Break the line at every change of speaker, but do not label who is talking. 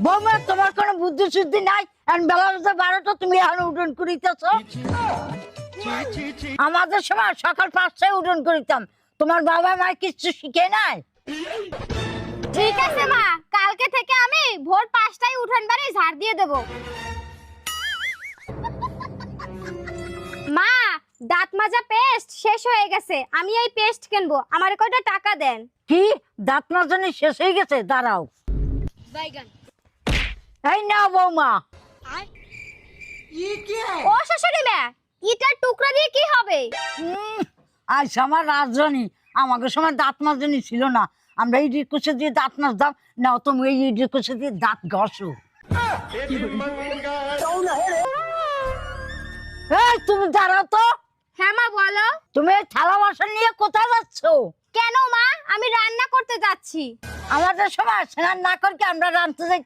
বৌমা তোমার কোনো বুদ্ধি শুদ্ধি নাই, আর বেলা 12টা তুমি এখন উঠন করিতেছ। আমাদের সময় সকাল 5টায় উঠন করিতাম, তোমার বাবা মা কিছু শিখে নাই।
ঠিক আছে মা, কালকে থেকে আমি ভোর 5টায় উঠান বাড়ি ঝাড় দিয়ে দেব। মা, দাঁত মাজা পেস্ট শেষ হয়ে গেছে, আমি এই পেস্ট কিনবো, আমার কয়টা টাকা দেন।
কি দাঁত মাজানি শেষ হয়ে গেছে? দাঁড়াও। এই নাও বৌমা।
ও শাশুড়ি মা, ইটার টুকরা দিয়ে কি হবে?
আজ আমার রাজধানী, আমাকে সময় দাঁত মাজনি ছিল না, আমরা এই কুচে দিয়ে দাঁত মাজতাম। নাও তুমি এই কুচে দিয়ে দাঁত ঘষো। এই তুমি দাঁড়াও তো।
হ্যাঁ মা বলো।
তুমি এই থালা বাসন নিয়ে কোথায় যাচ্ছ?
কেন মা, আমি রান্না করতে যাচ্ছি।
আমাদের সময় স্নান না করকে আমরা রাঁধতে যাই।